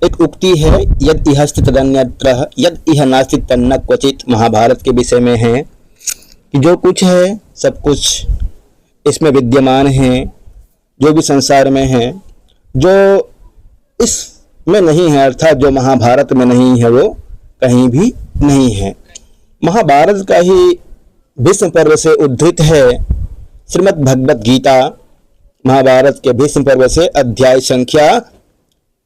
एक उक्ति है, यद इहस्ति तदन्यत्र यद इह नास्ति तन्न क्वचित, महाभारत के विषय में है कि जो कुछ है सब कुछ इसमें विद्यमान है, जो भी संसार में है, जो इसमें नहीं है अर्थात जो महाभारत में नहीं है वो कहीं भी नहीं है। महाभारत का ही भीष्म पर्व से उद्धृत है श्रीमद् भगवत गीता। महाभारत के भीष्म पर्व से अध्याय संख्या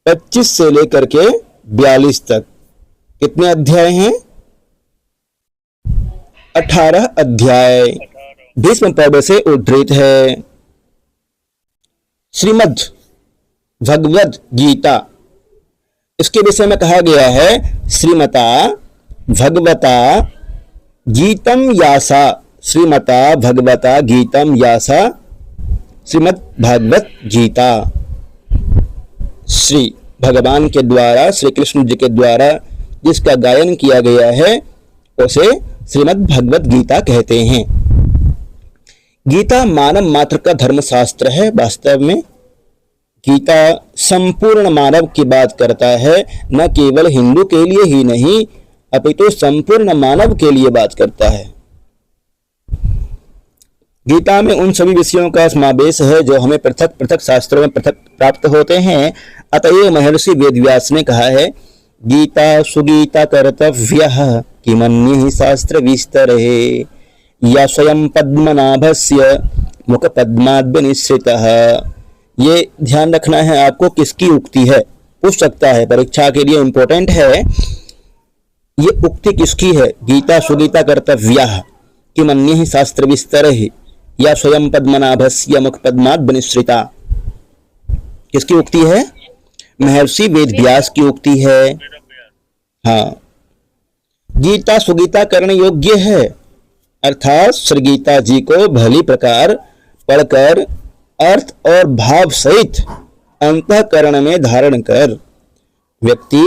25 से लेकर के 42 तक कितने अध्याय हैं? 18 अध्याय भीष्म पर्व से उद्धृत है। श्रीमद् भगवद गीता, इसके विषय में कहा गया है श्रीमता भगवता गीतम यासा, श्रीमता भगवता गीतम यासा श्रीमद् भागवत गीता। श्री भगवान के द्वारा, श्री कृष्ण जी के द्वारा जिसका गायन किया गया है उसे श्रीमद् भगवत गीता कहते हैं। गीता मानव मात्र का धर्मशास्त्र है। वास्तव में गीता संपूर्ण मानव की बात करता है, न केवल हिंदू के लिए ही नहीं अपितु संपूर्ण मानव के लिए बात करता है। गीता में उन सभी विषयों का समावेश है जो हमें पृथक पृथक शास्त्रों में पृथक प्राप्त होते हैं। अतएव महर्षि वेदव्यास ने कहा है, गीता सुगीता कर्तव्यः किमन्यः शास्त्र विस्तरेः या स्वयं पद्मनाभस्य मुख पद्माद्विनिश्रितः। ये ध्यान रखना है आपको, किसकी उक्ति है, पूछ सकता है, परीक्षा के लिए इंपॉर्टेंट है। ये उक्ति किसकी है? गीता सुगीता कर्तव्यः किमन्यः शास्त्र विस्तरेः या स्वयं पद्मनाभस्य मुख पद्माद्विनिश्रिता। किसकी उक्ति है? महर्षि वेदव्यास की उक्ति है। हाँ, गीता सुगीता करने योग्य है, अर्थात श्री गीता जी को भली प्रकार पढ़कर अर्थ और भाव सहित अंतःकरण में धारण कर व्यक्ति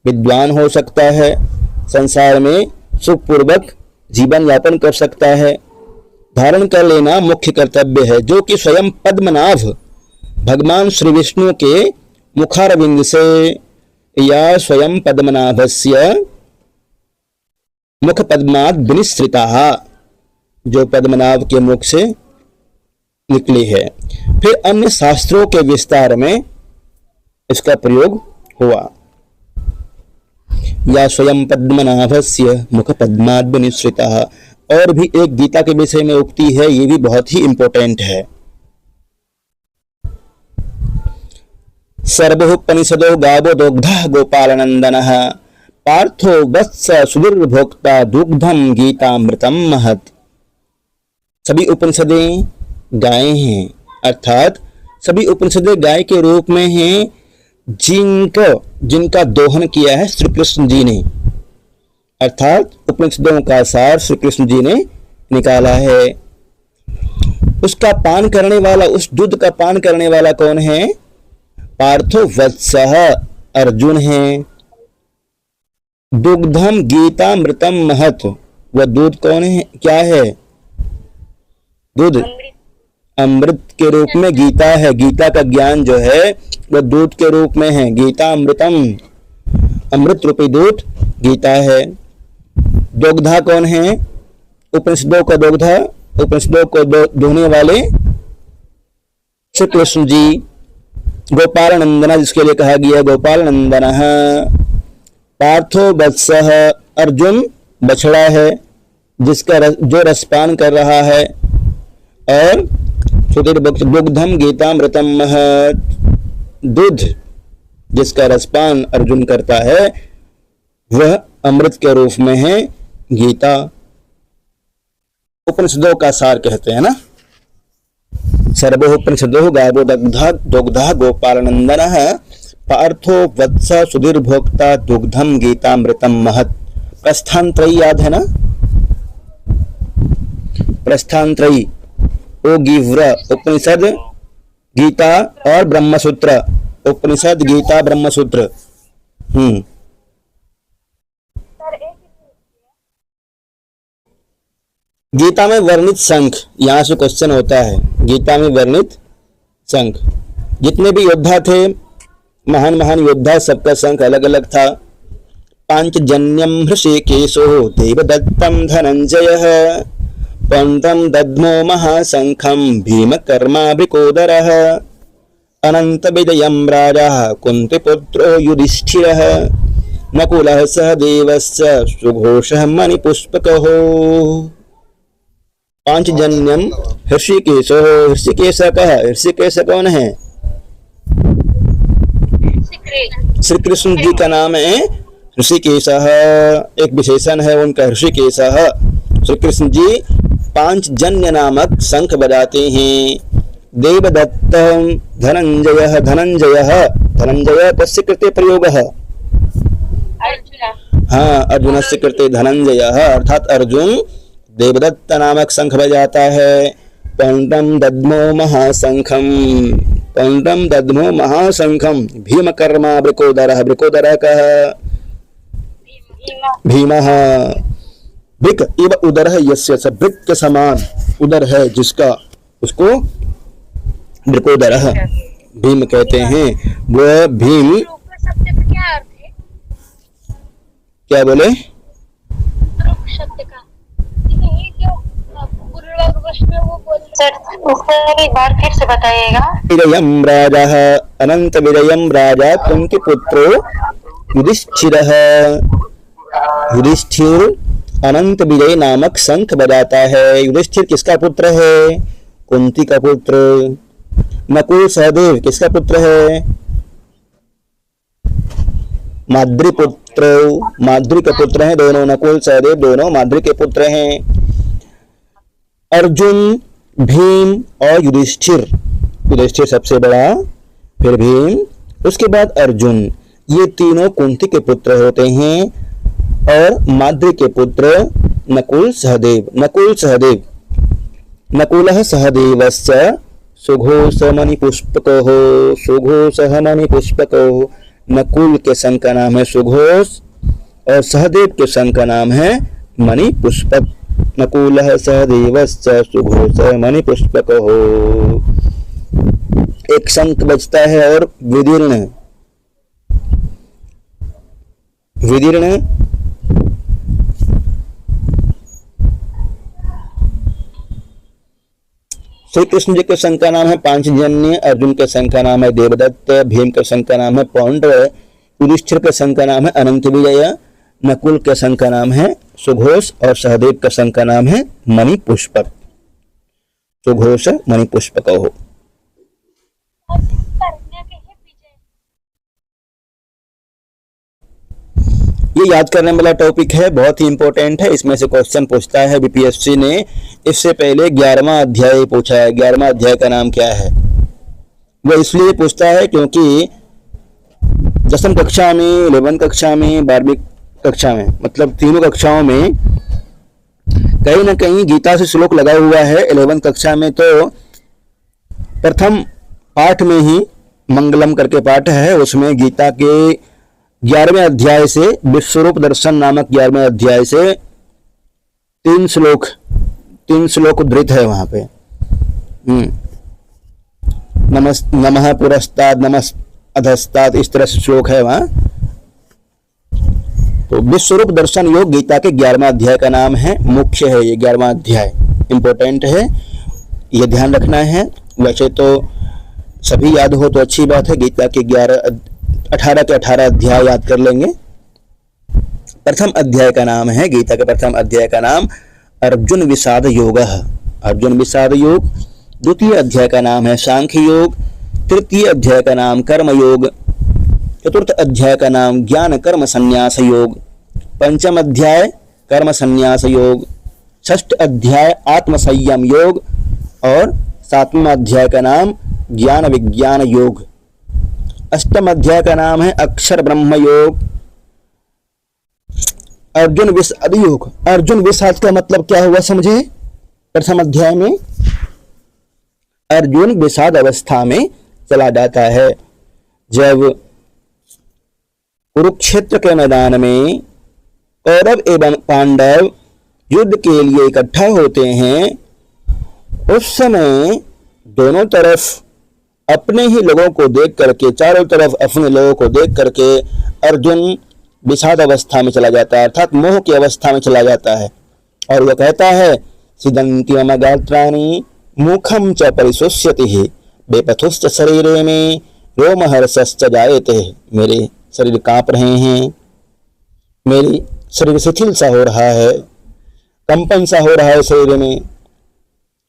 विद्वान हो सकता है, संसार में सुखपूर्वक जीवन यापन कर सकता है। धारण कर लेना मुख्य कर्तव्य है, जो कि स्वयं पद्मनाभ भगवान श्री विष्णु के मुखारविंद से या स्वयं पद्मनाभस्य मुख पद्माद् विनिश्रिताः, जो पद्मनाभ के मुख से निकली है। फिर अन्य शास्त्रों के विस्तार में इसका प्रयोग हुआ। या स्वयं पद्मनाभस्य मुख पद्माद् विनिश्रिताः। और भी एक गीता के विषय में उक्ति है, ये भी बहुत ही इंपॉर्टेंट है। सर्वोपनिषदो गावो दुग्धः गोपालनंदनः पार्थो वत्स सुदुर्भोक्ता दुग्धम गीतामृतम महत्। सभी उपनिषदें गाय हैं, अर्थात सभी उपनिषदें गाय के रूप में हैं, जिनका दोहन किया है श्री कृष्ण जी ने, अर्थात उपनिषदों का सार श्री कृष्ण जी ने निकाला है। उसका पान करने वाला, उस दूध का पान करने वाला कौन है? पार्थो वत्सः अर्जुन है। दुग्धम गीतामृतम महत्, वह दूध कौन है, क्या है? दूध अमृत के रूप में गीता है। गीता का ज्ञान जो है वह दूध के रूप में है। गीता अमृतम, अमृत रूपी दूध गीता है। दुग्धा कौन है? उपनिषदों का दुग्धा, उपनिषदों को दोहने वाले श्री कृष्ण जी। गोपाल नंदना, जिसके लिए कहा गया गोपाल नंदनः। पार्थो वत्सः, अर्जुन बछड़ा है जिसका जो रसपान कर रहा है। और दुग्धम गीतामृतम महत्, दूध जिसका रसपान अर्जुन करता है वह अमृत के रूप में है गीता। उपनिषदों का सार कहते हैं ना। सर्वोपनिषदो गावो दुग्धा गोपालनंदनः पार्थो वत्स सुधीर्भोक्ता दुग्धम गीतामृतम महत्। प्रस्थानत्रयी याद है ना? प्रस्थानत्रयी, ओगिव्र उपनिषद, गीता और ब्रह्मसूत्र। उपनिषद, गीता, ब्रह्मसूत्र। गीता में वर्णित शंख, यहां से क्वेश्चन होता है। गीता में वर्णित शंख, जितने भी योद्धा थे महान महान योद्धा, सबका शंख अलग अलग था। पांचजन्यम हृषिकेशो देवदत्तम धनंजयः पौंड्रम दद्मो महाशंखम भीमकर्मा वृकोदरः अनंत विजयम राजा कुंतीपुत्रो युधिष्ठिरः नकुलः सहदेवस्य सुघोषः मणिपुष्पकः। पांचजन्यम हृषिकेश। हृषिकेश कह, हृषिकेश कौन है? श्री कृष्ण जी का नाम है हृषिकेश, एक विशेषण है उनका हृषिकेश। श्री कृष्ण जी पांचजन्य नामक शंख बजाते हैं। देवदत्त धनंजय। धनंजय कस्य कृते प्रयोगः? हाँ, अर्जुन से कृते धनंजय, अर्थात अर्जुन देवदत्त नामक शंख बजाता है। पौंड्रम दद्मो महाशंखम भीमकर्मा वृकोदरः। वृकोदरः कः? भीमः। वृक इव उदरः यस्य, वृक के समान उदर है जिसका, उसको वृकोदरः भीम कहते हैं। वह भीम क्या बोले? एक बार फिर से बताइएगा। विजयम राजा अनंत विजयम राजा कुंतीपुत्रो युधिष्ठिरः। युधिष्ठिर अनंत विजय नामक शंख बजाता है। युधिष्ठिर किसका पुत्र है? कुंती का पुत्र। नकुल सहदेव किसका पुत्र है? माद्री पुत्र, माद्री के पुत्र हैं दोनों। नकुल सहदेव दोनों माद्री के पुत्र हैं। अर्जुन, भीम और युधिष्ठिर। युधिष्ठिर सबसे बड़ा, फिर भीम, उसके बाद अर्जुन। ये तीनों कुंती के पुत्र होते हैं और माद्री के पुत्र नकुल सहदेव। नकुलः सहदेवस्य सुघोषः मणिपुष्पकः। सुघोषः मणिपुष्पकः। नकुल के शंख का नाम है सुघोष और सहदेव के शंख का नाम है मणिपुष्पक। नकुलः सहदेवस्य सुघोषः मणिपुष्पकः। एक शंख बजता है और विदीर्ण। श्री कृष्ण जी के शंख का नाम है पांचजन्य। अर्जुन के शंख का नाम है देवदत्त। भीम के शंख का नाम है पौंड्र। युधिष्ठिर के शंख का नाम है अनंत विजय। नकुल के शंख का नाम है सुघोष और सहदेव का शंख का नाम है मणिपुष्पक। सुघोष मणिपुष्पक हो। ये याद करने वाला टॉपिक है, बहुत ही इंपॉर्टेंट है। इसमें से क्वेश्चन पूछता है बीपीएससी ने। इससे पहले 11वां अध्याय पूछा है। 11वां अध्याय का नाम क्या है? वो इसलिए पूछता है क्योंकि 10वीं कक्षा में, 11वीं कक्षा में, 12वीं कक्षा में, मतलब तीनों कक्षाओं में कहीं ना कहीं गीता से श्लोक लगा हुआ है। 11वीं कक्षा में तो प्रथम पाठ में ही मंगलम करके पाठ है, उसमें गीता के 11वें अध्याय से विश्वरूप दर्शन नामक 11वें अध्याय से 3 श्लोक उद्धृत है वहां पे। नमः पुरस्ताद नमः अधस्ताद, इस तरह से श्लोक है वहां। तो विश्वरूप दर्शन योग गीता के 11वां अध्याय का नाम है। मुख्य है ये 11वां अध्याय, इंपॉर्टेंट है, ये ध्यान रखना है। वैसे तो सभी याद हो तो अच्छी बात है। गीता के 18 के 18 अध्याय याद कर लेंगे। प्रथम अध्याय का नाम है, गीता के प्रथम अध्याय का नाम अर्जुन विषाद योग। अर्जुन विषाद योग। द्वितीय अध्याय का नाम है सांख्य योग। तृतीय अध्याय का नाम कर्म योग। चतुर्थ अध्याय का नाम ज्ञान कर्म संन्यास योग। पंचम अध्याय कर्म संन्यास योग। षष्ठ अध्याय आत्म संयम योग और 7वां अध्याय का नाम ज्ञान विज्ञान योग। अष्टम अध्याय का नाम है अक्षर ब्रह्म योग। अर्जुन विषाद योग। अर्जुन विषाद का मतलब क्या हुआ समझे? प्रथम अध्याय में अर्जुन विषाद अवस्था में चला जाता है। जब कुरुक्षेत्र के मैदान में कौरव एवं पांडव युद्ध के लिए इकट्ठा होते हैं, उस समय दोनों तरफ अपने ही लोगों को देख करके, चारों तरफ अपने लोगों को देख करके अर्जुन विषाद अवस्था में चला जाता है, अर्थात मोह की अवस्था में चला जाता है। और वह कहता है सिदंति मम गात्राणि मुखम च परिशुष्यति बेपथुश्च शरीरे में रोमहर्षश्च जायते। मेरे शरीर कांप रहे हैं, मेरी शरीर शिथिल सा हो रहा है, कंपन सा हो रहा है शरीर में,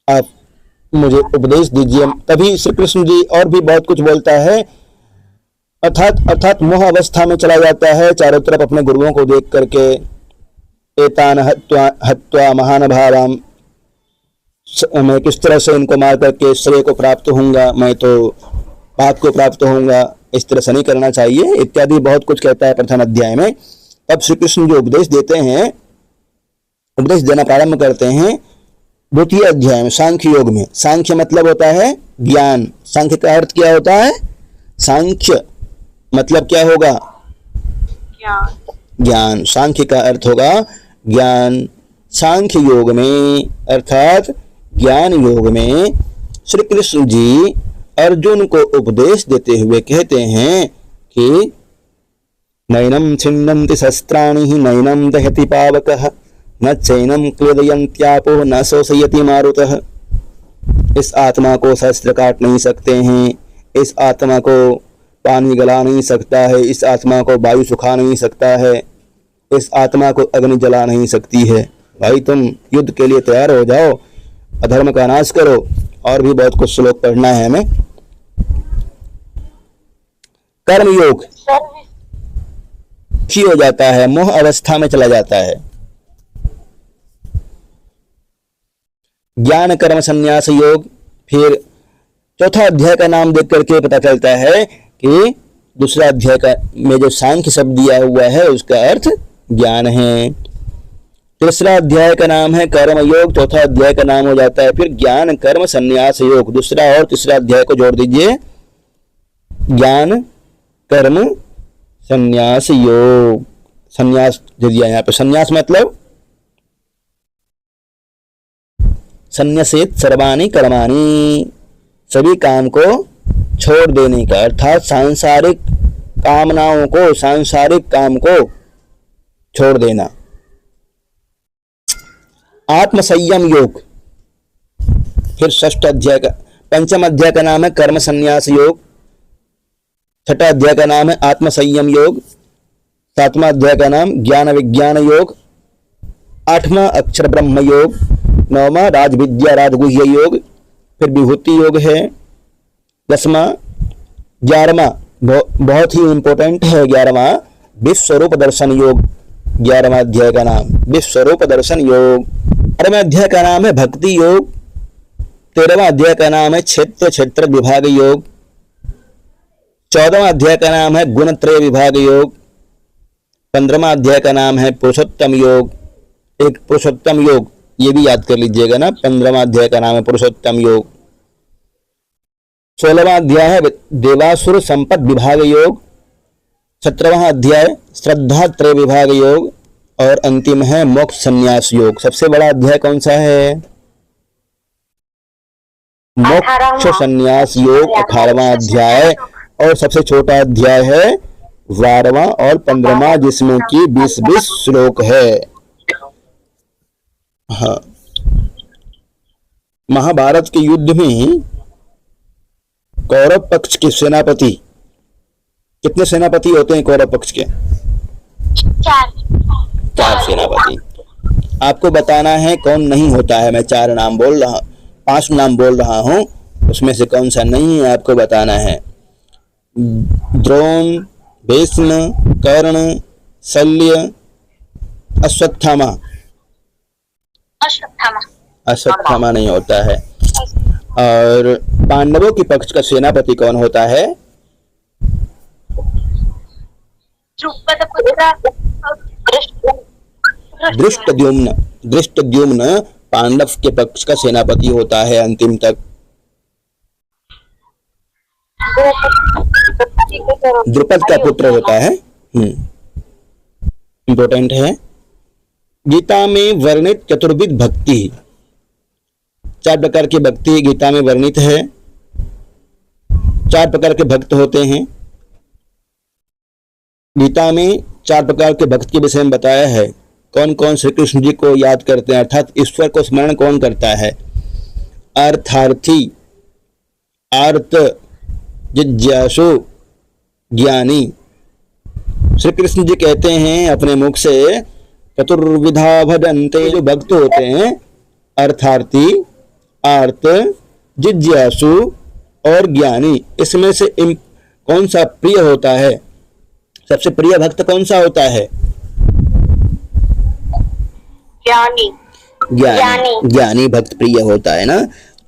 आप मुझे उपदेश दीजिए। तभी श्री कृष्ण जी और भी बहुत कुछ बोलता है, अर्थात मोह अवस्था में चला जाता है, चारों तरफ अपने गुरुओं को देख करके एतान हत्वा महान भावाम, मैं किस तरह से इनको मार करके श्रेय को प्राप्त होऊंगा, मैं तो पाप को प्राप्त होऊंगा, इस तरह से नहीं करना चाहिए इत्यादि बहुत कुछ कहता है प्रथम अध्याय में। तब श्री कृष्ण जो उपदेश देते हैं, उपदेश देना प्रारंभ करते हैं द्वितीय अध्याय में सांख्य योग में। सांख्य मतलब होता है ज्ञान। सांख्य का अर्थ क्या होता है? सांख्य मतलब क्या होगा? ज्ञान। सांख्य का अर्थ होगा ज्ञान। सांख्य योग में अर्थात ज्ञान योग में श्री कृष्ण जी अर्जुन को उपदेश देते हुए कहते हैं कि नैनम छिन्नन्ति शस्त्राणि नैनम दहति पावकः न चैनम क्लेदयन्त्यापो न शोषयति मारुतः। इस आत्मा को शस्त्र काट नहीं सकते हैं, इस आत्मा को पानी गला नहीं सकता है, इस आत्मा को वायु सुखा नहीं सकता है, इस आत्मा को अग्नि जला नहीं सकती है। भाई तुम युद्ध के लिए तैयार हो जाओ, अधर्म का नाश करो। और भी बहुत कुछ श्लोक पढ़ना है हमें। कर्मयोग ही हो जाता है, मोह अवस्था में चला जाता है। ज्ञान कर्म संन्यास योग। फिर चौथा अध्याय का नाम देख करके पता चलता है कि दूसरा अध्याय का में जो सांख्य शब्द दिया हुआ है उसका अर्थ ज्ञान है। तीसरा अध्याय का नाम है कर्म योग, चौथा अध्याय का नाम हो जाता है फिर ज्ञान कर्म संन्यास योग। दूसरा और तीसरा अध्याय को जोड़ दीजिए, ज्ञान कर्म संन्यास योग। संन्यास दे दिया यहाँ पे। संन्यास मतलब संन्यसेत सर्वाणि कर्माणि, सभी काम को छोड़ देने का, अर्थात सांसारिक कामनाओं को, सांसारिक काम को छोड़ देना। आत्मसंयम योग। फिर षष्ठ अध्याय का, पंचम अध्याय का नाम है कर्म संन्यास योग, छठा अध्याय का नाम है आत्मसंयम योग, सातवां अध्याय का नाम ज्ञान विज्ञान योग, आठवां अक्षर ब्रह्म योग, नौवां राजविद्या राजगुह्य योग, फिर विभूति योग है 10वां, 11वां बहुत ही इंपॉर्टेंट है 11वां विश्वरूप दर्शन योग। 11वां अध्याय का नाम विश्वरूप दर्शन योग। 12वां अध्याय का नाम है भक्ति योग। 13वां अध्याय का नाम है क्षेत्र क्षेत्र विभाग योग। 14वां अध्याय का नाम है गुणत्रय विभाग योग। 15वां अध्याय का नाम है पुरुषोत्तम योग। एक पुरुषोत्तम योग ये भी याद कर लीजिएगा ना, 15वां अध्याय का नाम है पुरुषोत्तम योग। 16वां अध्याय है देवासुर संपद विभाग योग। 17वां अध्याय श्रद्धा त्रय विभाग योग और अंतिम है मोक्ष संन्यास योग। सबसे बड़ा अध्याय कौन सा है? मोक्ष संन्यास योग 18वां अध्याय। और सबसे छोटा अध्याय है 12वां और 15वां, जिसमें कि 20-20 श्लोक है। हाँ, महाभारत के युद्ध में कौरव पक्ष के सेनापति, कितने सेनापति होते हैं कौरव पक्ष के? 4 सेनापति। आपको बताना है कौन नहीं होता है। मैं 4 नाम बोल रहा, 5 नाम बोल रहा हूं, उसमें से कौन सा नहीं है आपको बताना है। द्रोण, भीष्म, कर्ण, शल्य, अश्वत्थामा। अश्वत्थामा नहीं होता है। और पांडवों के पक्ष का सेनापति कौन होता है? धृष्टद्युम्न। धृष्टद्युम्न पांडव के पक्ष का सेनापति होता है अंतिम तक। द्रुपद का पुत्र होता है। इंपॉर्टेंट है। गीता में वर्णित चतुर्विध भक्ति, 4 प्रकार की भक्ति गीता में वर्णित है। 4 प्रकार के भक्त होते हैं। गीता में 4 प्रकार के भक्त के विषय में बताया है। कौन कौन श्री कृष्ण जी को याद करते हैं, अर्थात ईश्वर को स्मरण कौन करता है? अर्थार्थी, आर्त, जिज्ञासु, ज्ञानी। श्री कृष्ण जी कहते हैं अपने मुख से, चतुर्विधा भजन्ते। जो भक्त होते हैं अर्थार्थी, आर्त, जिज्ञासु और ज्ञानी, इसमें से कौन सा प्रिय होता है? सबसे प्रिय भक्त कौन सा होता है? ज्ञानी। ज्ञानी भक्त प्रिय होता है ना।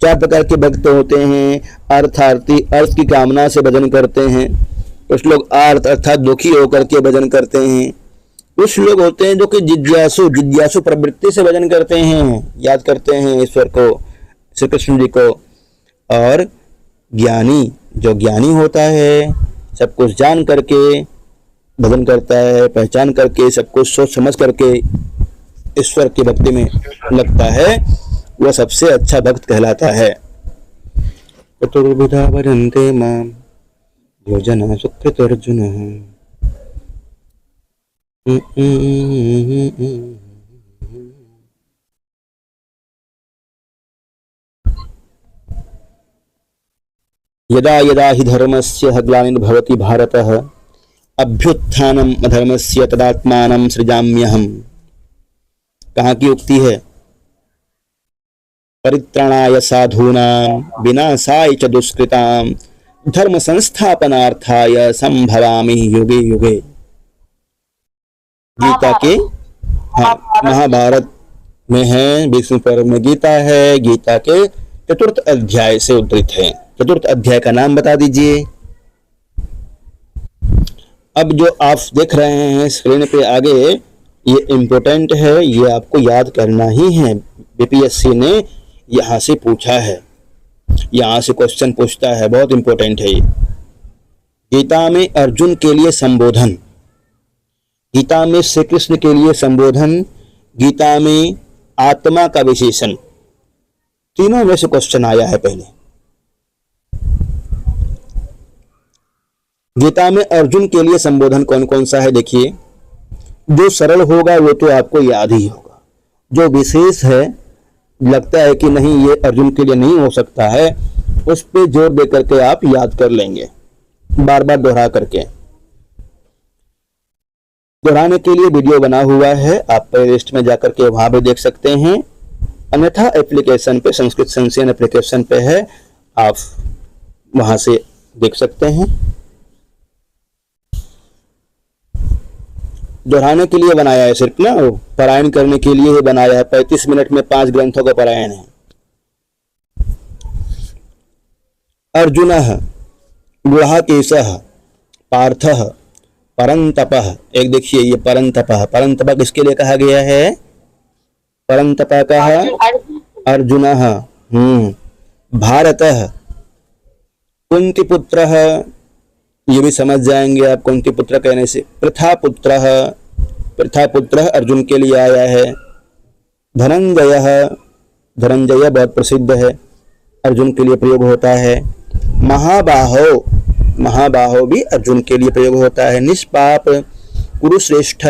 4 प्रकार के भक्त होते हैं। अर्थार्थी, अर्थ की कामना से भजन करते हैं। कुछ लोग आर्त अर्थात दुखी होकर के भजन करते हैं। कुछ लोग होते हैं जो कि जिज्ञासु प्रवृत्ति से भजन करते हैं, याद करते हैं ईश्वर को, श्री कृष्ण जी को। और ज्ञानी, जो ज्ञानी होता है, सब कुछ जान करके भजन करता है, पहचान करके, सब कुछ सोच समझ करके ईश्वर की भक्ति में लगता है, वह सबसे अच्छा भक्त कहलाता है। चतुर्विधा भजन्ते माम योजना सुकृत अर्जुन। यदा यदा हि धर्मस्य ग्लानिर्भवति भारतः अभ्युत्थानम् अधर्मस्य तदात्मानं सृजाम्यहम्। कहाँ की उक्ति है? परित्राणाय साधूनां विनाशाय च दुष्कृतां धर्म संस्थापनार्थाय संभवामि युगे युगे। गीता के महाभारत में है, विष्णु पर्व में गीता है, गीता के 4th अध्याय से उद्धृत है। 4th अध्याय का नाम बता दीजिए। अब जो आप देख रहे हैं स्क्रीन पे आगे, ये इम्पोर्टेंट है, ये आपको याद करना ही है। बीपीएससी ने यहाँ से पूछा है, यहाँ से क्वेश्चन पूछता है, बहुत इम्पोर्टेंट है ये। गीता में अर्जुन के लिए संबोधन, गीता में श्री कृष्ण के लिए संबोधन, गीता में आत्मा का विशेषण, तीनों में से क्वेश्चन आया है पहले। गीता में अर्जुन के लिए संबोधन कौन कौन सा है देखिए। जो सरल होगा वो तो आपको याद ही होगा, जो विशेष है लगता है कि नहीं ये अर्जुन के लिए नहीं हो सकता है, उस पे जोर दे करके आप याद कर लेंगे, बार बार दोहरा करके। दोहराने के लिए वीडियो बना हुआ है, आप प्लेलिस्ट में जाकर के वहां भी देख सकते हैं, अन्यथा एप्लीकेशन पे, संस्कृत संशयन एप्लीकेशन पे है, आप वहां से देख सकते हैं। दोहराने के लिए बनाया है सिर्फ ना, पारायण करने के लिए ही बनाया है। 35 मिनट में 5 ग्रंथों का पारायण है। अर्जुनः गुहाकेशः पार्थः परंतपः। एक देखिए ये परंतपः, परंतपः किसके लिए कहा गया है? परंतपः कहा अर्जुनः। भारतः कुंतीपुत्रः, ये भी समझ जाएंगे आप कुंती पुत्र कहने से। प्रथापुत्रः, प्रथापुत्रः अर्जुन के लिए आया है। धनंजयः, धनंजय बहुत प्रसिद्ध है, अर्जुन के लिए प्रयोग होता है। महाबाहो, महाबाहो भी अर्जुन के लिए प्रयोग होता है। निष्पाप, कुरुश्रेष्ठ,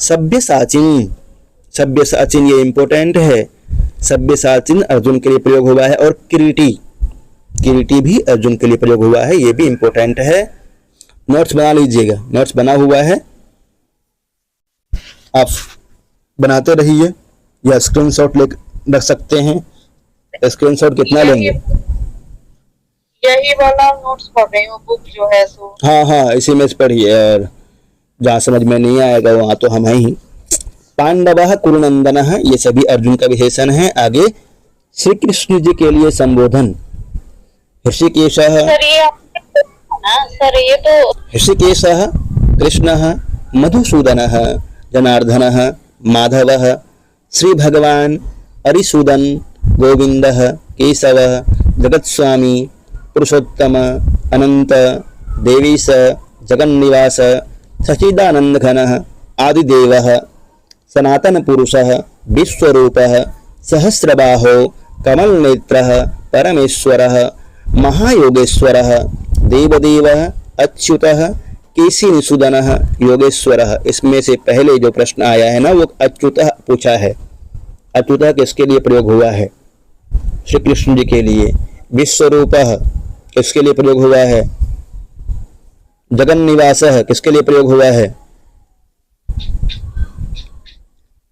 सभ्यसाचिन, सभ्यसाचिन ये इंपॉर्टेंट है, सभ्यसाचिन अर्जुन के लिए प्रयोग हुआ है। और किरीटी, किरीटी भी अर्जुन के लिए प्रयोग हुआ है, ये भी इंपॉर्टेंट है। नोट्स बना लीजिएगा, नोट्स बना हुआ है, आप बनाते रहिए या स्क्रीनशॉट ले रख सकते हैं। स्क्रीनशॉट कितना लेंगे? यही वाला नोट्स पढ़ रही हूँ, बुक जो है सो। हाँ, इसी में से पढ़िए, और जहाँ समझ में नहीं आएगा वहाँ तो हम ही। पांडवः कुरुनंदनः, ये सभी अर्जुन का विशेषण है। आगे श्री कृष्ण जी के लिए संबोधन। ऋषिकेशः, सर ये तो ऋषिकेशः कृष्णः मधुसूदनः जनार्दनः माधवः श्री भगवान अरिसूदन गोविंदः केशवः जगत्स्वामी पुरुषोत्तम अनंत देवीश जगन्निवास सचिदानंदघनः आदिदेवः सनातन पुरुषः विश्वरूपः सहस्रबाहो कमलनेत्रः परमेश्वरः महायोगेश्वरः देवदेवः अच्युतः केशिनिषूदनः योगेश्वरः। इसमें से पहले जो प्रश्न आया है ना वो अच्युतः पूछा है। अच्युतः किसके लिए प्रयोग हुआ है? श्री कृष्ण जी के लिए। विश्वरूपः किसके लिए प्रयोग हुआ है? जगन्निवासः किसके लिए प्रयोग हुआ है?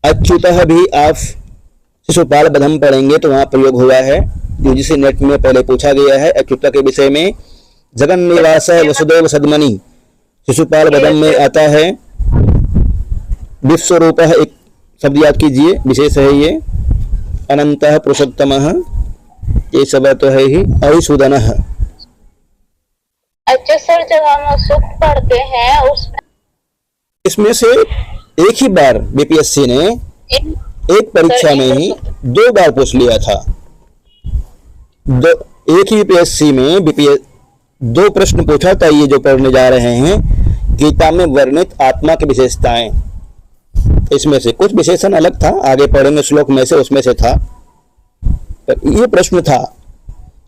अच्युतः भी आप शिशुपाल बधम पढ़ेंगे तो वहां प्रयोग हुआ है। यूजीसी नेट में पहले पूछा गया है अच्युतः के विषय में। जगन्निवासः वसुदेव सद्मनि शिशुपाल बधम में आता है। विश्वरूपः एक शब्द याद कीजिए, विशेष है ये। अनंतः पुरुषोत्तमः ये सब तो है ही। अरिसूदनः। अच्छा सर, जब हम सुख पढ़ते हैं उसमें इसमें से एक ही बार बीपीएससी ने एक परीक्षा में ही 2 बार पूछ लिया था। एक ही बीपीएससी में 2 प्रश्न पूछा था। ये जो पढ़ने जा रहे हैं गीता में वर्णित आत्मा की विशेषताएं, इसमें से कुछ विशेषण अलग था, आगे पढ़ेंगे श्लोक में से, उसमें से था। ये प्रश्न था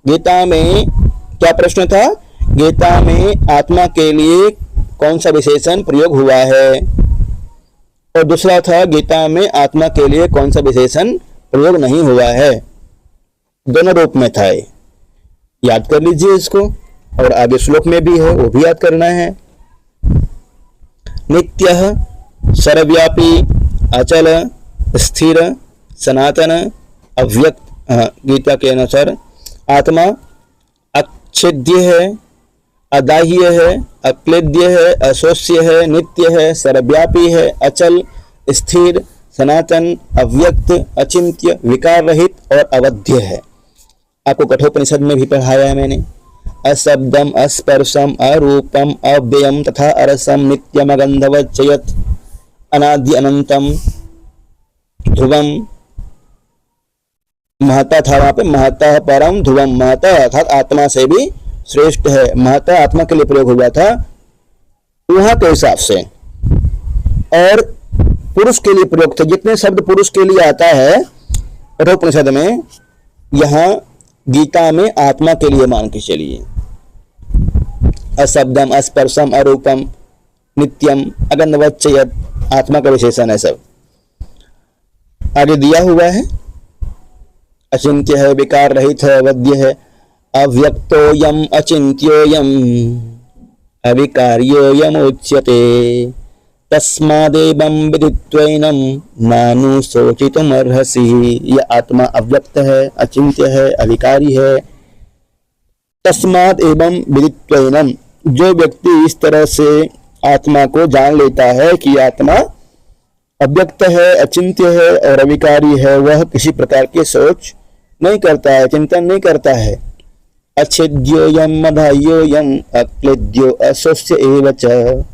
गीता में। क्या प्रश्न था? गीता में आत्मा के लिए कौन सा विशेषण प्रयोग हुआ है? और दूसरा था गीता में आत्मा के लिए कौन सा विशेषण प्रयोग नहीं हुआ है। दोनों रूप में था। याद कर लीजिए इसको, और आगे श्लोक में भी है वो भी याद करना है। नित्यः सर्वव्यापी अचल स्थिर सनातन अव्यक्त। गीता के अनुसार आत्मा अच्छेद्य है, अदाह्य है, अक्लेद्य है, अशोष्य है, नित्य है, सर्वव्यापी है, अचल स्थिर सनातन अव्यक्त अचिंत्य विकार रहित और अवध्य है। आपको कठोपनिषद में भी पढ़ाया है मैंने। अशब्दम अस्पर्शम अरूपम अव्ययम तथा अरसम नित्यम अगंधवच्चयत अनादि अनंतम ध्रुवम। महता था वहां पे, महता परम ध्रुवम। महता अर्थात आत्मा से भी श्रेष्ठ है। महता आत्मा के लिए प्रयोग हुआ था वहां के हिसाब से, और पुरुष के लिए प्रयोग थे। जितने शब्द पुरुष के लिए आता है कठोपनिषद में, यहाँ गीता में आत्मा के लिए मान के चलिए। अशब्दम अस्पर्शम अरूपम नित्यम अगंधवच्चयत आत्मा का विशेषण है सब। आगे दिया हुआ है अचिंत्य है, विकार रहित है, अवध्य है, अव्यक्तोयम अचिंत्योयम अविकार्योयम उच्यते तस्मादेवं विदित्वैनं नानुशोचितुमर्हसि। यह आत्मा अव्यक्त है, अचिंत्य है, अविकारी है। तस्माद एवं विदित्वैनं, जो व्यक्ति इस तरह से आत्मा को जान लेता है कि आत्मा अव्यक्त है, अचिंत्य है और अविकारी है, वह किसी प्रकार की सोच नहीं करता है, चिंतन नहीं करता है। अच्छेद्योयम अधाह्योयम अक्लेद्यो अशोष्य एव च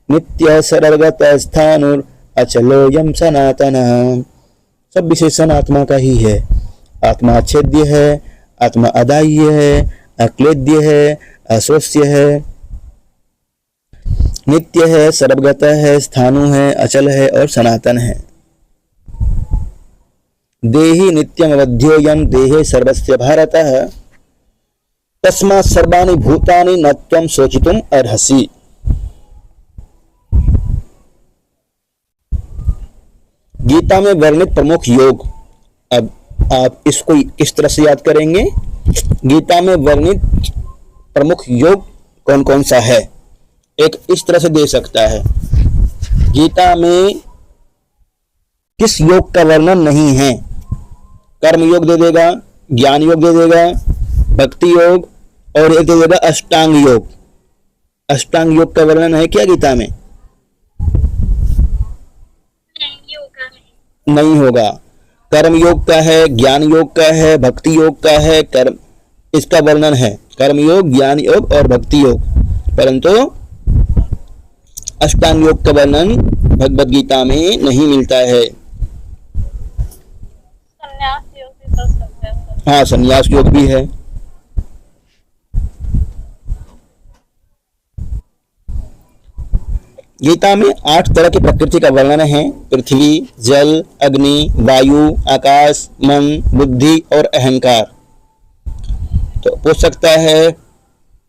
नित्य सर्वगत स्थानुर अचलोयम सनातन। सब विशेषण आत्मा का ही है। आत्मा अच्छेद्य है, आत्मा अदाह्य है, अक्लेद्य है, अशोष्य है, नित्य है, सर्वगत है, स्थानु है, अचल है और सनातन है। देहि नित्यम अवध्योयम देहे सर्वस्य भारतः तस्मात् सर्वाणि भूतानि न त्वं शोचितुम अर्हसि। गीता में वर्णित प्रमुख योग, अब आप इसको किस तरह से याद करेंगे? गीता में वर्णित प्रमुख योग कौन कौन सा है? एक इस तरह से दे सकता है, गीता में किस योग का वर्णन नहीं है? कर्म योग दे देगा, ज्ञान योग दे देगा, भक्ति योग, और एक दे देगा अष्टांग योग। अष्टांग योग का वर्णन है क्या गीता में? नहीं होगा। कर्म योग का है, ज्ञान योग का है, भक्ति योग का है, कर्म इसका वर्णन है। कर्म योग, ज्ञान योग और भक्ति योग, परंतु अष्टांग योग का वर्णन भगवद गीता में नहीं मिलता है। संन्यास योग भी कर सकते हैं। हाँ, संन्यास योग भी है। गीता में 8 तरह की प्रकृति का वर्णन है। पृथ्वी, जल, अग्नि, वायु, आकाश, मन, बुद्धि और अहंकार। तो पूछ सकता है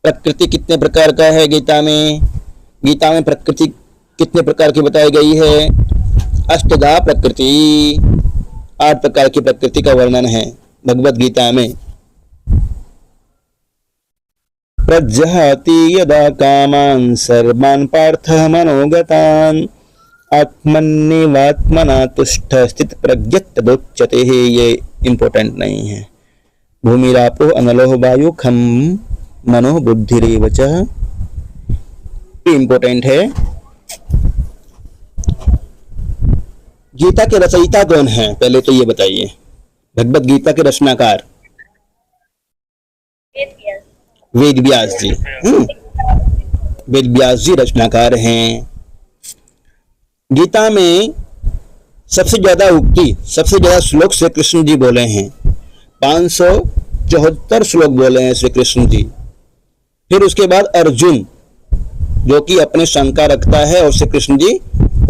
प्रकृति कितने प्रकार का है गीता में प्रकृति कितने प्रकार की बताई गई है? अष्टधा प्रकृति, 8 प्रकार की प्रकृति का वर्णन है भगवत गीता में। प्रजहाति यदा कामान् सर्वान् पार्थ मनोगतान् आत्मन्नेवात्मना तुष्ट स्थित प्रज्ञः तदोच्यते। ये इम्पोर्टेंट नहीं है। भूमिरापो अनलो वायु खम मनो बुद्धिरेव च, इम्पोर्टेंट है। गीता के रचयिता कौन है? पहले तो ये बताइए। भगवत गीता के रचनाकार वेद व्यास जी। वेद व्यास जी रचनाकार हैं। गीता में सबसे ज्यादा उक्ति, सबसे ज्यादा श्लोक श्री कृष्ण जी बोले हैं। 574 श्लोक बोले हैं श्री कृष्ण जी। फिर उसके बाद अर्जुन, जो कि अपने शंका रखता है और श्री कृष्ण जी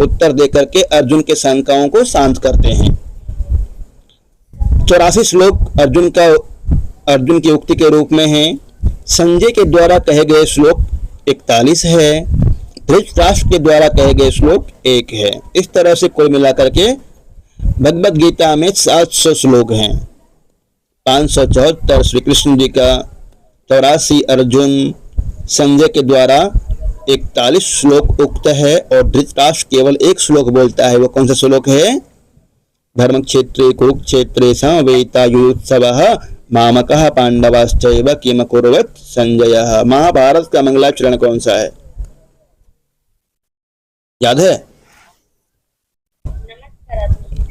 उत्तर देकर के अर्जुन के शंकाओं को शांत करते हैं। 84 श्लोक अर्जुन की उक्ति के रूप में हैं। संजय के द्वारा कहे गए श्लोक 41 है। धृतराष्ट्र के द्वारा कहे गए श्लोक 1 है। इस तरह से कुल मिलाकर के भगवत गीता में 700 श्लोक हैं। 574 श्री कृष्ण जी का, 84 अर्जुन, संजय के द्वारा 41 श्लोक उक्त है और धृतराष्ट्र केवल 1 श्लोक बोलता है। वो कौन सा श्लोक है? धर्म क्षेत्रे कुरुक्षेत्रे समवेतायुत्सवः मामकः पांडवाश्चैव किम कुर्वत् संजयः। महाभारत का मंगलाचरण कौन सा है? याद है?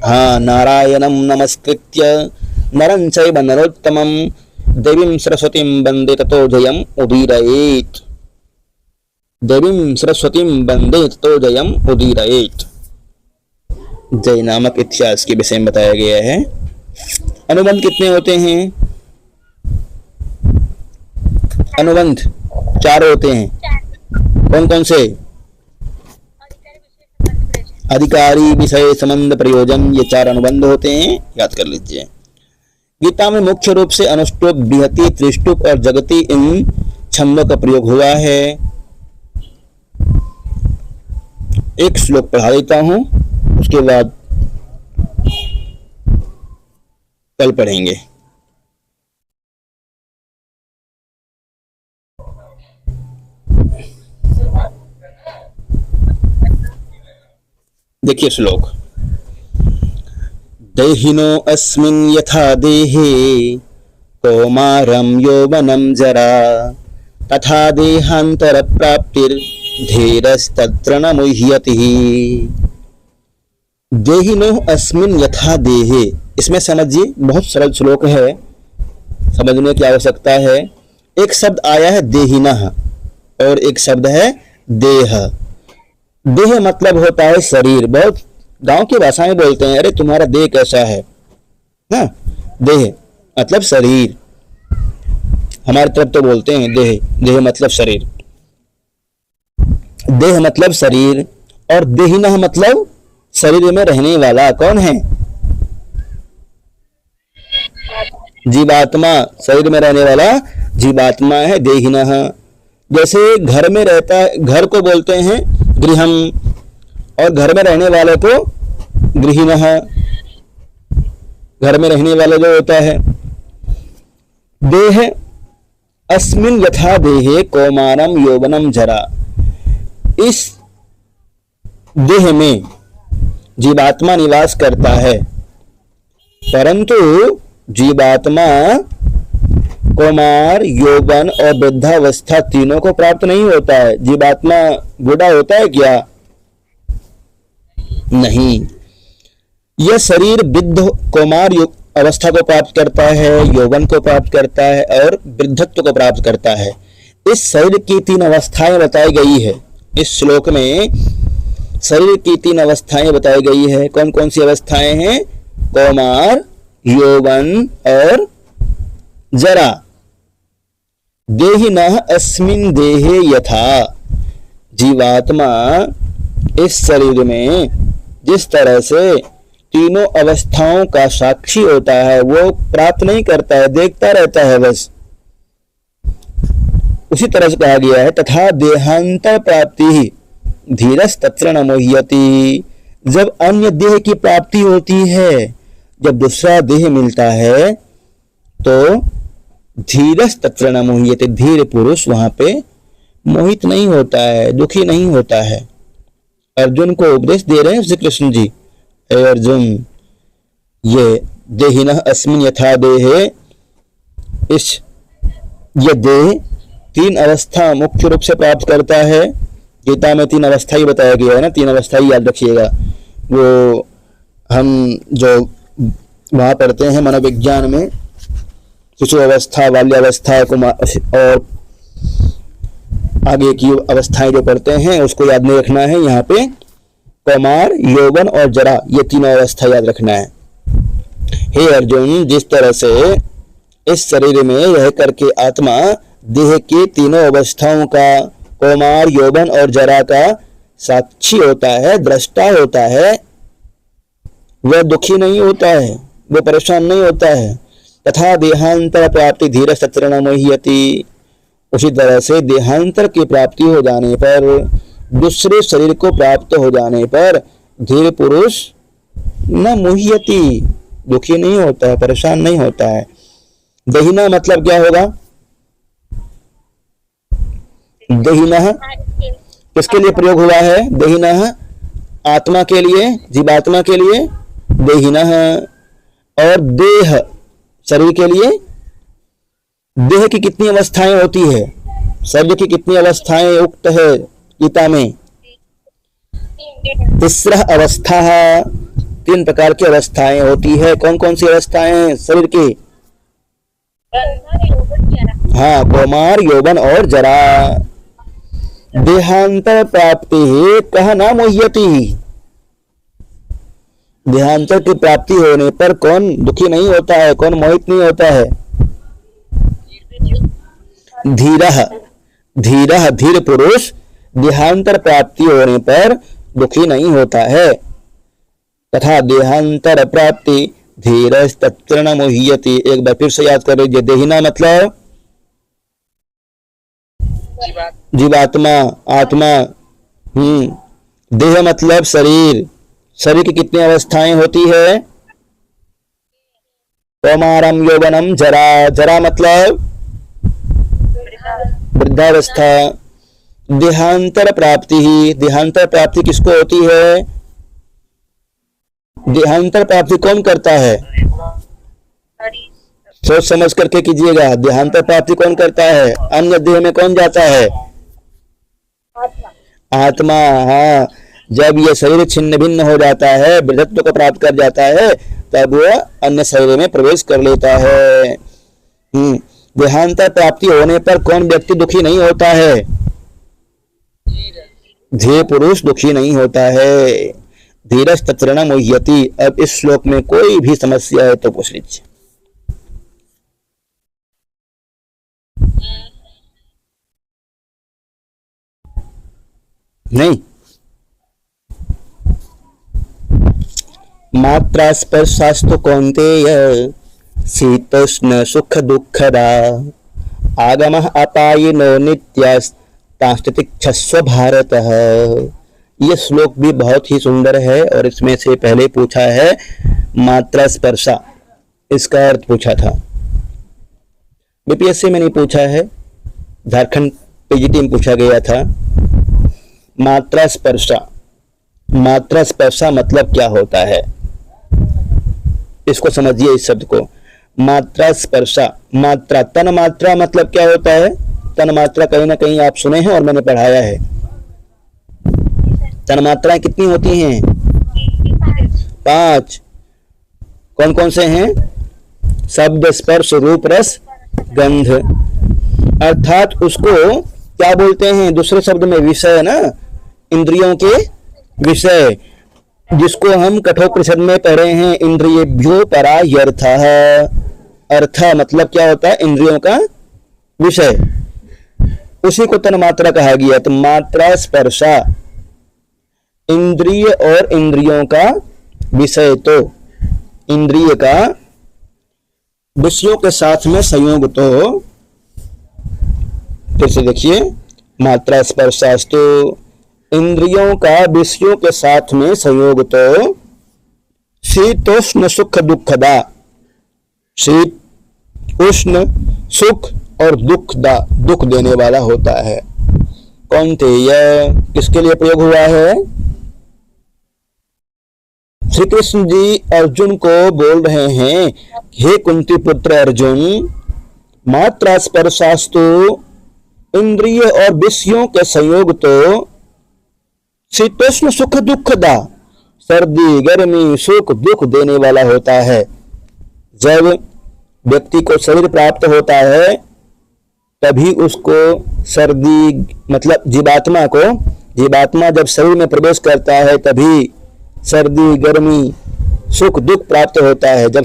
हाँ, नारायणं नमस्कृत्य नरं चैव नरोत्तमं देवीं सरस्वतीं वन्दे ततो जयम् उदीरयेत्। देवीं सरस्वतीं वन्दे ततो जयम् उदीरयेत्। जय नामक इतिहास के विषय में बताया गया है। अनुबंध कितने होते हैं? अनुबंध 4 होते हैं। कौन कौन से? अधिकारी, विषय, संबंध, प्रयोजन, ये 4 अनुबंध होते हैं। याद कर लीजिए। गीता में मुख्य रूप से अनुष्टुप, बृहति, त्रिष्टुप और जगति इन छंदों का प्रयोग हुआ है। एक श्लोक पढ़ा देता हूं, उसके बाद कल पढ़ेंगे। देखिए श्लोक। देहिनो अस्मिन् यथा देहे कौमारं यौवनं जरा तथा देहांतर प्राप्तिर्धीरस्तत्र न मुह्यति। देहिनो अस्मिन् यथा देहे, इसमें समझिए बहुत सरल श्लोक है, समझने की आवश्यकता है। एक शब्द आया है देहिनः और एक शब्द है देह। देह मतलब होता है शरीर। बहुत गांव की भाषा में बोलते हैं, अरे तुम्हारा देह कैसा है ना। देह मतलब शरीर, हमारी तरफ तो बोलते हैं देह। देह मतलब शरीर, देह मतलब शरीर। और देहिनः मतलब शरीर में रहने वाला। कौन है? जीवात्मा। शरीर में रहने वाला जीवात्मा है देहिनः। जैसे घर में रहता है, घर को बोलते हैं गृहम, और घर में रहने वाले को गृहिणः। घर में रहने वाला जो होता है। देह अस्मिन् यथा देहे कौमारम यौवनम जरा, इस देह में जीवात्मा निवास करता है, परंतु जीवात्मा कौमार, यौवन और वृद्धावस्था तीनों को प्राप्त नहीं होता है। जीवात्मा बूढ़ा होता है क्या? नहीं। यह शरीर वृद्ध कौमार अवस्था को प्राप्त करता है, यौवन को प्राप्त करता है और वृद्धत्व को प्राप्त करता है। इस शरीर की 3 अवस्थाएं बताई गई है। इस श्लोक में शरीर की 3 अवस्थाएं बताई गई है। कौन कौन सी अवस्थाएं हैं? कौमार, यौवन और जरा। देहिनः अस्मिन् देहे यथा, जीवात्मा इस शरीर में जिस तरह से तीनों अवस्थाओं का साक्षी होता है, वो प्राप्त नहीं करता है, देखता रहता है बस। उसी तरह से कहा गया है तथा देहांतर प्राप्ति धीरस तत्र न मोह्यति। जब अन्य देह की प्राप्ति होती है, जब दूसरा देह मिलता है, तो धीरस तत्र न मोह्यति, धीर पुरुष वहां पे मोहित नहीं होता है, दुखी नहीं होता है। अर्जुन को उपदेश दे रहे हैं श्री कृष्ण जी, हे अर्जुन, ये देहिनः अस्मिन् यथा देहे, इस ये देह तीन अवस्था मुख्य रूप से प्राप्त करता है। गीता में तीन अवस्था ही बताया गया है ना, तीन अवस्था ही याद रखिएगा। वो हम जो वहाँ पढ़ते हैं मनोविज्ञान में, शिशु अवस्था, बाल्यावस्था और आगे की अवस्थाएं जो पढ़ते हैं उसको याद नहीं रखना है। यहाँ पे कौमार, यौवन और जरा, ये तीनों अवस्था याद रखना है। हे अर्जुन, जिस तरह से इस शरीर में रह करके आत्मा देह के तीनों अवस्थाओं का, कौमार, यौवन और जरा का साक्षी होता है, दृष्टा होता है, वह दुखी नहीं होता है, वह परेशान नहीं होता है। तथा देहांतर प्राप्ति धीरज तत्र न मोह्यति, उसी तरह से देहांतर की प्राप्ति हो जाने पर, दूसरे शरीर को प्राप्त हो जाने पर धीर पुरुष न मोह्यति, दुखी नहीं होता है, परेशान नहीं होता है। दहिना मतलब क्या होगा? दहिना किसके लिए प्रयोग हुआ है? दहिना आत्मा के लिए, जीवात्मा के लिए देहिना, और देह शरीर के लिए। देह की कितनी अवस्थाएं होती है? शरीर की कितनी अवस्थाएं उक्त है गीता में? तीसरा अवस्था, तीन प्रकार की अवस्थाएं होती है। कौन कौन सी अवस्थाएं हैं शरीर की? हाँ, कौमार, यौवन और जरा। देहांतर प्राप्ति कह न मोह्यति, देहांतर की प्राप्ति होने पर कौन दुखी नहीं होता है, कौन मोहित नहीं होता है? धीरः, धीरः धीर पुरुष देहांतर प्राप्ति होने पर दुखी नहीं होता है। तथा देहांतर प्राप्ति धीरस् तत्र न मोह्यति। एक बार फिर से याद कर लीजिए, देहिना मतलब जीवात्मा, आत्मा। देह मतलब शरीर, शरीर की कितनी अवस्थाएं होती है? कौमारम, यौवनम, जरा, जरा मतलब वृद्धावस्था। देहांतर प्राप्ति ही, देहांतर प्राप्ति किसको होती है? देहांतर प्राप्ति कौन करता है? सोच समझ करके कीजिएगा। देहांतर प्राप्ति कौन करता है? अन्य देह में कौन जाता है? आत्मा। हाँ, जब यह शरीर छिन्न भिन्न हो जाता है, वृद्धत्व को प्राप्त कर जाता है, तब वह अन्य शरीर में प्रवेश कर लेता है। देहांतर प्राप्ति होने पर कौन व्यक्ति दुखी नहीं होता है? धीर पुरुष दुखी नहीं होता है। धीरज तत्र न मोह्यति। अब इस श्लोक में कोई भी समस्या है तो पूछ लीजिए। नहीं? मात्रा स्पर्शास्तु कौन्तेय शीतोष्ण सुख दुःखदा आगमः अपायिनो नित्यास्तास्तितिक्षस्व भारतः। यह श्लोक भी बहुत ही सुंदर है और इसमें से पहले पूछा है मात्रा स्पर्शा, इसका अर्थ पूछा था। बीपीएससी में नहीं पूछा है, झारखंड पीजीटी में पूछा गया था। मात्रा स्पर्शा, मात्रा स्पर्शा मतलब क्या होता है? इसको समझिए, इस शब्द को। मात्रा स्पर्शा, मात्रा, तन मात्रा मतलब क्या होता है? तन मात्रा कहीं ना कहीं आप सुने हैं और मैंने पढ़ाया है। तन मात्राएं कितनी होती हैं? 5। कौन कौन से हैं? शब्द, स्पर्श, रूप, रस, गंध। अर्थात उसको क्या बोलते हैं दूसरे शब्द में? विषय ना, इंद्रियों के विषय, जिसको हम कठोपनिषद में पढ़े हैं, इंद्रियेभ्यो परा यर्थः। अर्थ मतलब क्या होता है? इंद्रियों का विषय, उसी को तन्मात्रा कहा गया। तो मात्रा स्पर्शा इंद्रिय और इंद्रियों का विषय, तो इंद्रिय का विषयों के साथ में संयोग तो फिर से देखिए, मात्रा स्पर्शास्तु इंद्रियों का विषयों के साथ में संयोग तो शीतोष्ण सुख दुखदा, शीत उष्ण सुख और दुख देने वाला होता है। कौन थे यह, किसके लिए प्रयोग हुआ है? श्री कृष्ण जी अर्जुन को बोल रहे हैं, हे कुंती पुत्र अर्जुन, मात्रा स्पर्शास्तु इंद्रिय और विषयों के संयोग तो शीतोष्ण सुख दुखदा, सर्दी गर्मी सुख दुख देने वाला होता है। जब व्यक्ति को शरीर प्राप्त होता है तभी उसको सर्दी, मतलब जीवात्मा जब शरीर में प्रवेश करता है तभी सर्दी गर्मी सुख दुख प्राप्त होता है। जब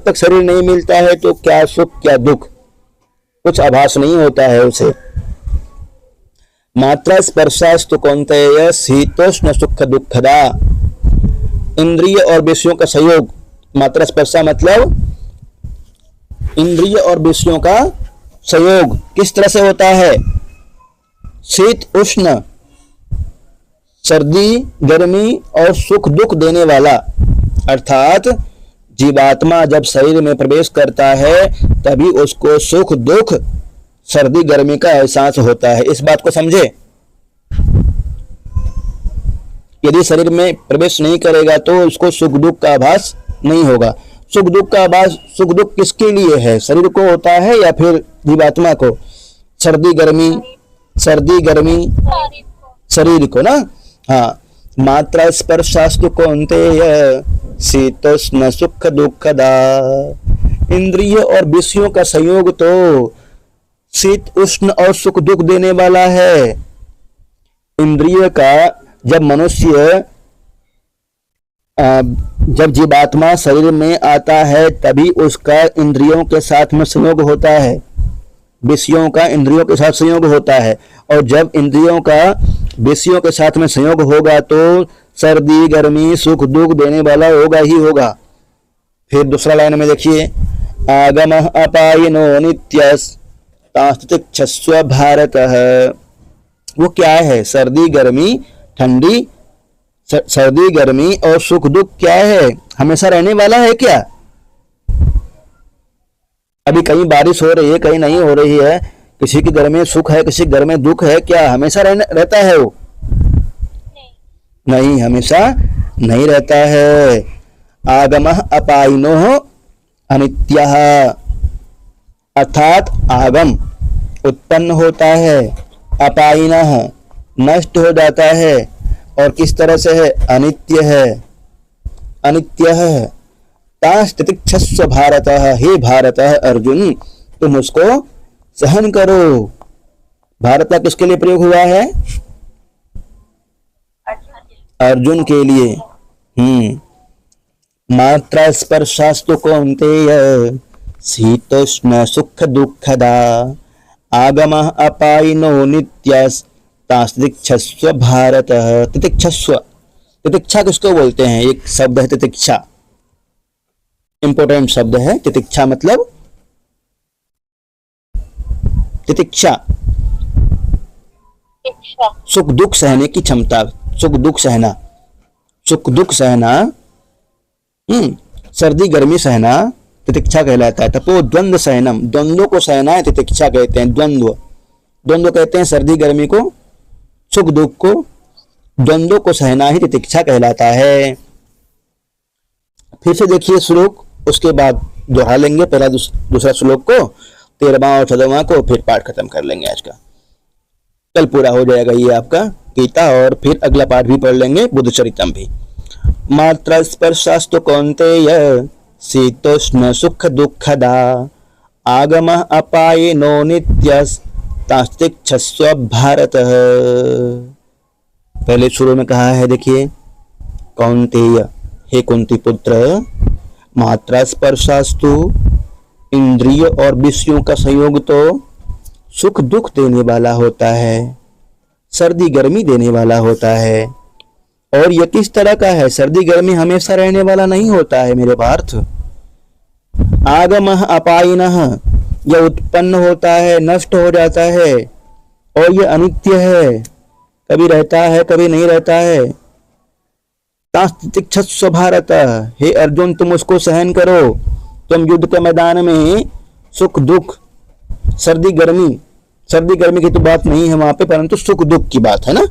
तक शरीर नहीं मिलता है तो क्या सुख क्या दुख, कुछ आभास नहीं होता है उसे। मात्रा स्पर्शास्तु कौन्तेय शीतोष्ण सुख दुखदा, इंद्रिय और विषयों का संयोग, मात्रा स्पर्शा मतलब इंद्रिय और विषयों का संयोग किस तरह से होता है? शीत उष्ण, सर्दी गर्मी और सुख दुख देने वाला, अर्थात जीवात्मा जब शरीर में प्रवेश करता है तभी उसको सुख दुख सर्दी गर्मी का एहसास होता है। इस बात को समझे। यदि शरीर में प्रवेश नहीं करेगा तो उसको सुख दुख का आभास नहीं होगा। सुख दुख का आभास, सुख दुख किसके लिए है? शरीर को होता है या फिर जीवात्मा को? सर्दी गर्मी शरीर को ना। हाँ, मात्रा स्पर्शास्तु कौन्तेय शीतोष्ण सुख दुखदा, इंद्रिय और विषयों का संयोग तो शीत उष्ण और सुख दुख देने वाला है। इंद्रिय का जब जीवात्मा शरीर में आता है तभी उसका इंद्रियों के साथ में संयोग होता है, विषयों का इंद्रियों के साथ संयोग होता है। और जब इंद्रियों का विषयों के साथ में संयोग होगा तो सर्दी गर्मी सुख दुख देने वाला होगा ही होगा। फिर दूसरा लाइन में देखिए, आगमः अपायिनो नित्यस् तास्तितिक्षस्व भारतः। वो क्या है? सर्दी गर्मी और सुख दुख क्या है? हमेशा रहने वाला है क्या? अभी कहीं बारिश हो रही है, कहीं नहीं हो रही है, किसी के घर में सुख है, किसी के घर में दुख है, क्या हमेशा रहता है वो? नहीं, हमेशा नहीं रहता है। आगमः अपायिनोः अनित्यः, अर्थात आगम उत्पन्न होता है, अपायिनः नष्ट हो जाता है, और किस तरह से है? अनित्य है। तास्तितिक्षस्व भारतः, हे भारत अर्जुन तुम उसको सहन करो। भारत किसके लिए प्रयोग हुआ है? अर्जुन के लिए। मात्रा स्पर्शास्तु कौन्तेय शीतोष्ण सुख दुखदा, आगमः अपायिनो नित्यस् तास्तितिक्षस्व भारतः। तितिक्षा किसको बोलते हैं? एक शब्द है तितिक्षा, इंपोर्टेंट शब्द है तितिक्षा। मतलब तितिक्षा सुख दुख सहने की क्षमता, सुख दुख सहना, सर्दी गर्मी सहना तितिक्षा कहलाता है। तपो द्वंद्व सहनम, द्वंद्वों को सहना है तितिक्षा कहते हैं। द्वंद्व कहते हैं सर्दी गर्मी को, सुख दुख को, द्वंद्वों को सहना ही तितिक्षा कहलाता है। फिर से देखिए श्लोक, उसके बाद दोहरा लेंगे पहला दूसरा श्लोक को, 13वां और 14वां को, फिर पाठ खत्म कर लेंगे आज का। कल पूरा हो जाएगा ये आपका गीता, और फिर अगला पाठ भी पढ़ लेंगे, बुद्ध चरितम भी। मात्रा स्पर्शास्तु कौन्तेय शीतोष्ण सुख दुखदा, आगमः अपायिनो नित्यस् तास्तितिक्षस्व भारतः। पहले शुरू में कहा है, देखिए, कौन्तेय, हे कुंती पुत्र, मात्रा स्पर्शास्तु इंद्रिय और विषयों का संयोग तो सुख दुख देने वाला होता है, सर्दी गर्मी देने वाला होता है। और यह किस तरह का है? सर्दी गर्मी हमेशा रहने वाला नहीं होता है मेरे पार्थ। आगमः अपायिनः, यह उत्पन्न होता है, नष्ट हो जाता है, और यह अनित्य है, कभी रहता है कभी नहीं रहता है। तितिक्षस्व भारत, हे अर्जुन तुम उसको सहन करो। तुम युद्ध के मैदान में सुख दुख, सर्दी गर्मी की तो बात नहीं है वहां पे, परंतु सुख दुख की बात है ना।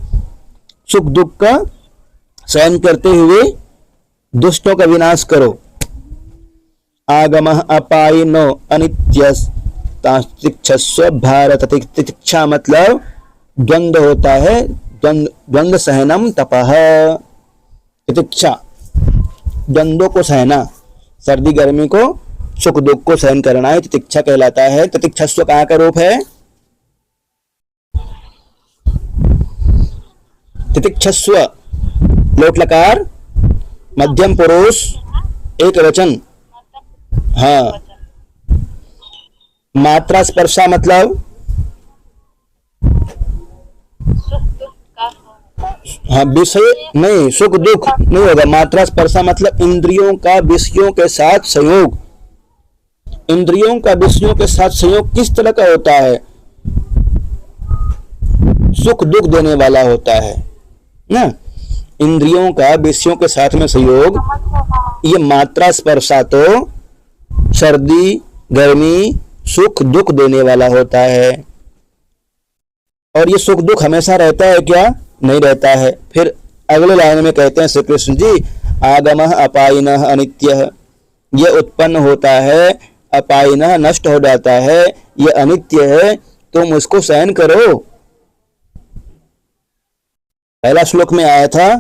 सुख दुख का सहन करते हुए दुष्टों का विनाश करो। आगमः अपायिनो अनित्यस्तास्तिक्षस्व भारत। तितिक्षा मतलब द्वंद्व होता है, द्वंद्व सहनम तपः। तितिक्षा द्वंद्वों को सहना, सर्दी गर्मी को, सुख दुख को सहन करना है, तितिक्षा कहलाता है। तितिक्षस्व कहाँ का रूप है? तितिक्षस्व लोट लकार, मध्यम पुरुष, एक वचन। हाँ, मात्रा स्पर्शा मतलब हाँ विषय नहीं, सुख दुख नहीं होगा। मात्रा स्पर्शा मतलब इंद्रियों का विषयों के साथ संयोग। इंद्रियों का विषयों के साथ संयोग किस तरह का होता है? सुख दुख देने वाला होता है ना। इंद्रियों का विषयों के साथ में संयोग, ये मात्रा स्पर्शा तो सर्दी गर्मी सुख दुख देने वाला होता है। और ये सुख दुख हमेशा रहता है क्या? नहीं रहता है। फिर अगले लाइन में कहते हैं श्री कृष्ण जी, आगमः अपायिनः अनित्यः, ये उत्पन्न होता है, अपायिनः नष्ट हो जाता है, ये अनित्य है, तुम उसको सहन करो। पहला श्लोक में आया था,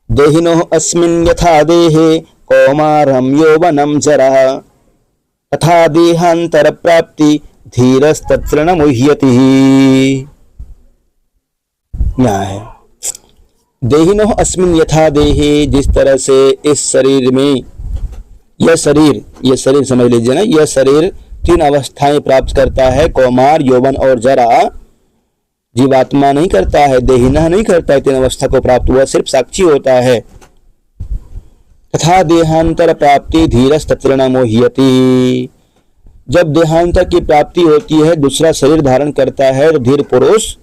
देहिनो अस्मिन् यथा देहे कौमारं यौवनं जरा तथा देहांतर प्राप्ति धीरस्तत्र न मुह्यति। यहाँ है देहिनो अस्मिन् यथा देहे, जिस तरह से इस शरीर में, यह शरीर समझ लीजिए ना, यह शरीर तीन अवस्थाएं प्राप्त करता है, कौमार यौवन और जरा। जीवात्मा नहीं करता है, देहिना नहीं करता है तीन अवस्था को प्राप्त, हुआ सिर्फ साक्षी होता है। तथा देहांतर प्राप्ति धीरस्तत्र न मोह्यति, जब देहांतर की प्राप्ति होती है, दूसरा शरीर धारण करता है, तो धीर पुरुष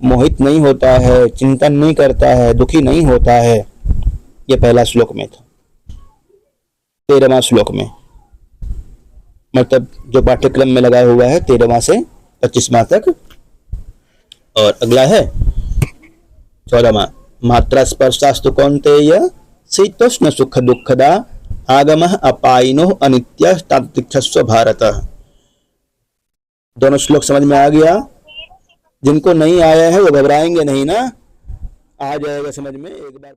मोहित नहीं होता है, चिंतन नहीं करता है, दुखी नहीं होता है। यह पहला श्लोक में था। 13वां श्लोक में मतलब जो पाठ्यक्रम में लगा हुआ है 13वां से 25वां तक। और अगला है 14वां, मात्रा स्पर्शास्तु कौन्तेय शीतोष्ण सुख दुःखदा आगमः अपायिनो अनित्यस्तास्तिक्षस्व भारत। दोनों श्लोक समझ में आ गया? जिनको नहीं आया है वो घबराएंगे नहीं ना, आ जाएगा समझ में एक बार।